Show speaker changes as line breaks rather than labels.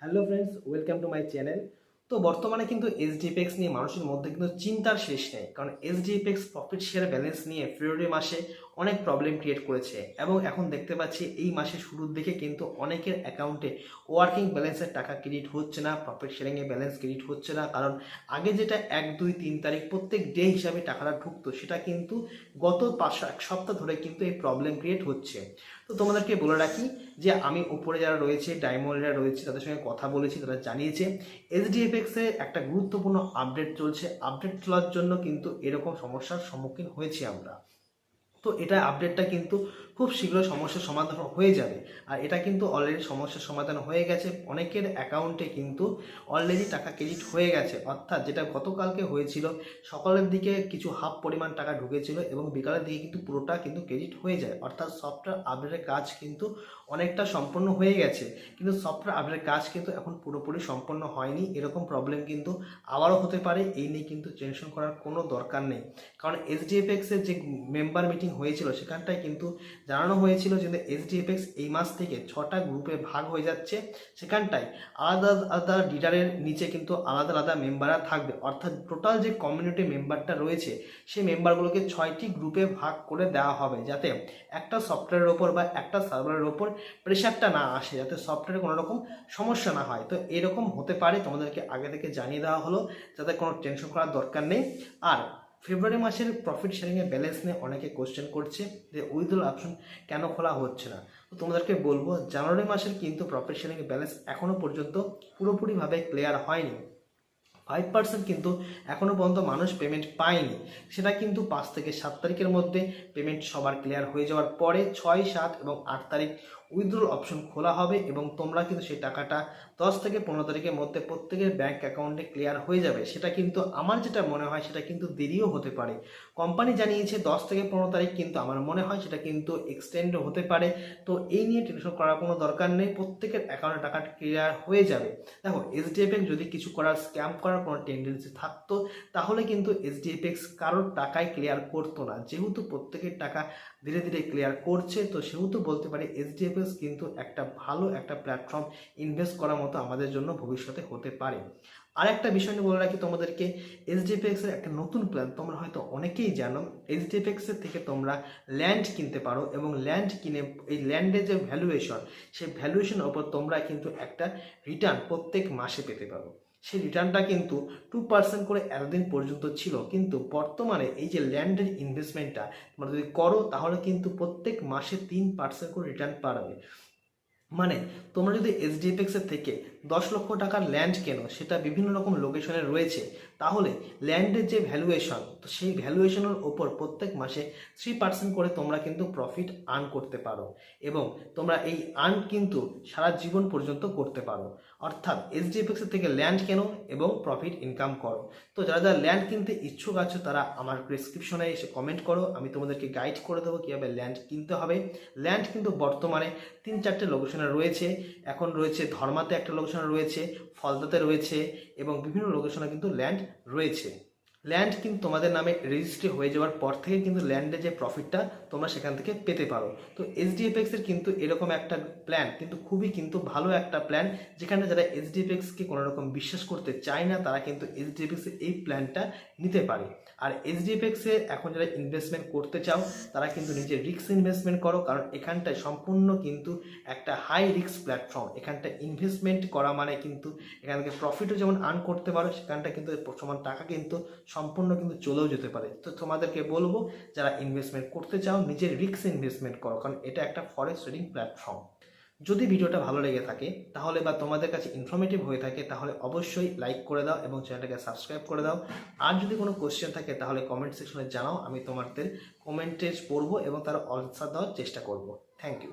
Hello friends, welcome to my channel. তো বর্তমানে কিন্তু এসডিএফএক্স নিয়ে মানুষের মধ্যে কিন্তু চিন্তার শেষ নেই, কারণ এসডিএফএক্স প্রফিট শেয়ার ব্যালেন্স নিয়ে ফেব্রুয়ারি মাসে অনেক প্রবলেম ক্রিয়েট করেছে এবং এখন দেখতে পাচ্ছি এই মাসের শুরুর দিকে কিন্তু অনেকের অ্যাকাউন্টে ওয়ার্কিং ব্যালেন্সের টাকা ক্রেডিট হচ্ছে না, প্রফিট শেয়ারিংয়ে ব্যালেন্স ক্রেডিট হচ্ছে না। কারণ আগে যেটা 1, 2, 3 তারিখ প্রত্যেক ডে হিসাবে টাকাটা ঢুকতো, সেটা কিন্তু গত 1 সপ্তাহ ধরে কিন্তু এই প্রবলেম ক্রিয়েট হচ্ছে। তো তোমাদেরকে বলে রাখি যে আমি উপরে যারা রয়েছে, ডায়মন্ডরা রয়েছে, তাদের সঙ্গে কথা বলেছি, তারা জানিয়েছে এসডিএফএক্স এর একটা গুরুত্বপূর্ণ আপডেট চলছে। আপডেট চলার জন্য কিন্তু এরকম সমস্যার সম্মুখীন হয়েছি আমরা। তো এটা আপডেটটা কিন্তু খুব শীঘ্রই সমস্যার সমাধান হয়ে যাবে, আর এটা কিন্তু অলরেডি সমস্যার সমাধান হয়ে গেছে। অনেকের অ্যাকাউন্টে কিন্তু অলরেডি টাকা ক্রেডিট হয়ে গেছে, অর্থাৎ যেটা গতকালকে হয়েছিল সকালের দিকে কিছু হাফ পরিমাণ টাকা ঢুকেছিল এবং বিকালের দিকে কিন্তু পুরোটা কিন্তু ক্রেডিট হয়ে যায়। অর্থাৎ সফটওয়্যার আপডেটের কাজ কিন্তু অনেকটা সম্পন্ন হয়ে গেছে, কিন্তু সফটওয়্যার আপডেটের কাজ কিন্তু এখন পুরোপুরি সম্পন্ন হয়নি। এরকম প্রবলেম কিন্তু আবারও হতে পারে, এই নিয়ে কিন্তু টেনশন করার কোনো দরকার নেই। কারণ এসডিএফএক্স এর যে মেম্বার মিটিং হয়েছিল সেখানটায় কিন্তু জানানো হয়েছিল যে এসডিএফএক্স এই মাস থেকে 6টা গ্রুপে ভাগ হয়ে যাচ্ছে। সেখানটায় আলাদা আলাদা লিডারের নিচে কিন্তু আলাদা আলাদা মেম্বাররা থাকবে, অর্থাৎ টোটাল যে কমিউনিটি মেম্বারটা রয়েছে সেই মেম্বারগুলোকে 6টি গ্রুপে ভাগ করে দেওয়া হবে, যাতে একটা সফটওয়্যারের ওপর বা একটা সার্ভারের ওপর প্রেশারটা না আসে, যাতে সফটওয়্যারে কোনো রকম সমস্যা না হয়। তো এরকম হতে পারে, তোমাদেরকে আগে থেকে জানিয়ে দেওয়া হলো, যাতে কোনো টেনশন করার দরকার নেই। আর ফেব্রুয়ারি মাসের প্রফিট শেয়ারিংয়ের ব্যালেন্স নিয়ে অনেকে কোশ্চেন করছে যে উইথড্রল অপশন কেন খোলা হচ্ছে না। তো তোমাদেরকে বলবো, জানুয়ারি মাসের কিন্তু প্রফিট শেয়ারিংয়ের ব্যালেন্স এখনও পর্যন্ত পুরোপুরিভাবে ক্লিয়ার হয়নি। 5% কিন্তু এখনও পর্যন্ত মানুষ পেমেন্ট পায়নি। সেটা কিন্তু 5 থেকে 7 তারিখের মধ্যে পেমেন্ট সবার ক্লিয়ার হয়ে যাওয়ার পরে 6, 7 এবং 8 তারিখ উইথড্রল অপশন খোলা হবে এবং তোমরা কিন্তু সেই টাকাটা 10 থেকে 15 তারিখের মধ্যে প্রত্যেকের ব্যাঙ্ক অ্যাকাউন্টে ক্লিয়ার হয়ে যাবে। সেটা কিন্তু আমার যেটা মনে হয় সেটা কিন্তু দেরিও হতে পারে। কোম্পানি জানিয়েছে 10 থেকে 15 তারিখ, কিন্তু আমার মনে হয় সেটা কিন্তু এক্সটেন্ডও হতে পারে। তো এই নিয়ে টেনশন করার কোনো দরকার নেই, প্রত্যেকের অ্যাকাউন্টে টাকাটা ক্লিয়ার হয়ে যাবে। দেখো, এসডিএফএক্স যদি কিছু করার স্ক্যাম করার কোনো টেন্ডেন্সি থাকতো তাহলে কিন্তু এসডিএফএক্স কারোর টাকায় ক্লিয়ার করতো না। যেহেতু প্রত্যেকের টাকা ধীরে ধীরে ক্লিয়ার করছে, তো সেহেতু বলতে পারি এসডিএফএক্স কিন্তু একটা ভালো একটা প্ল্যাটফর্ম ইনভেস্ট করার মতো আমাদের জন্য ভবিষ্যতে হতে পারে। আর একটা বিষয় নিয়ে বলে রাখি তোমাদেরকে, এইচডিএফএক্স এর একটা নতুন প্ল্যান তোমরা হয়তো অনেকেই জানো। এইচডিএফএক্স এর থেকে তোমরা ল্যান্ড কিনতে পারো এবং ল্যান্ড কিনে এই ল্যান্ডের যে ভ্যালুয়েশন, সেই ভ্যালুয়েশনের ওপর তোমরা কিন্তু একটা রিটার্ন প্রত্যেক মাসে পেতে পারো। সেই রিটার্নটা কিন্তু 2% করে এতদিন পর্যন্ত ছিল, কিন্তু বর্তমানে এই যে ল্যান্ডের ইনভেস্টমেন্টটা তোমরা যদি করো তাহলে কিন্তু প্রত্যেক মাসে 3% করে রিটার্ন পাবে। মানে তোমরা যদি এইচডিএফএক্স এর থেকে 10 লক্ষ টাকার ল্যান্ড কেনো, সেটা বিভিন্ন রকম লোকেশনে রয়েছে, তাহলে ল্যান্ডের যে ভ্যালুয়েশন, তো সেই ভ্যালুয়েশনের ওপর প্রত্যেক মাসে 3% করে তোমরা কিন্তু প্রফিট আর্ন করতে পারো এবং তোমরা এই আর্ন কিন্তু সারা জীবন পর্যন্ত করতে পারো। অর্থাৎ এইচডিএফএক্স এর থেকে ল্যান্ড কেনো এবং প্রফিট ইনকাম করো। তো যারা যারা ল্যান্ড কিনতে ইচ্ছুক আছো তারা আমার প্রেসক্রিপশনে এসে কমেন্ট করো, আমি তোমাদেরকে গাইড করে দেবো কীভাবে ল্যান্ড কিনতে হবে। ল্যান্ড কিন্তু বর্তমানে 3-4টে লোকেশনে রয়েছে। এখন রয়েছে ধর্মাতে একটা লোকেশনে রয়েছে, ফলতাতে রয়েছে এবং বিভিন্ন লোকেশনে কিন্তু ল্যান্ড রয়েছে। ল্যান্ড কিন্তু তোমাদের নামে রেজিস্ট্রি হয়ে যাওয়ার পর থেকে কিন্তু ল্যান্ডের যে প্রফিটটা তোমরা সেখান থেকে পেতে পারো। তো এইচডিএফএক্স এর কিন্তু এরকম একটা প্ল্যান কিন্তু খুবই কিন্তু ভালো একটা প্ল্যান, যেখানে যারা এইচডিএফএক্সকে কোনো রকম বিশ্বাস করতে চায় না তারা কিন্তু এইচডিএফএক্স এর এই প্ল্যানটা নিতে পারে। আর এইচডিএফএক্স এ এখন যারা ইনভেস্টমেন্ট করতে চাও তারা কিন্তু নিজের রিস্ক ইনভেস্টমেন্ট করো, কারণ এখানটায় সম্পূর্ণ কিন্তু একটা হাই রিস্ক প্ল্যাটফর্ম। এখানটা ইনভেস্টমেন্ট করা মানে কিন্তু এখান থেকে প্রফিটও যেমন আর্ন করতে পারো, সেখানটা কিন্তু সমান টাকা কিন্তু সম্পূর্ণ কিন্তু চলেও যেতে পারে। তো তোমাদেরকে বলবো, যারা ইনভেস্টমেন্ট করতে চাও নিজের রিস্ক ইনভেস্টমেন্ট করো, কারণ এটা একটা ফরেক্স ট্রেডিং প্ল্যাটফর্ম। যদি ভিডিওটা ভালো লেগে থাকে তাহলে বা তোমাদের কাছে ইনফরমেটিভ হয়ে থাকে তাহলে অবশ্যই লাইক করে দাও এবং চ্যানেলটাকে সাবস্ক্রাইব করে দাও। আর যদি কোনো কোশ্চেন থাকে তাহলে কমেন্ট সেকশনে জানাও, আমি তোমাদের কমেন্টে পড়বো এবং তার আনসার দেওয়ার চেষ্টা করব। Thank you.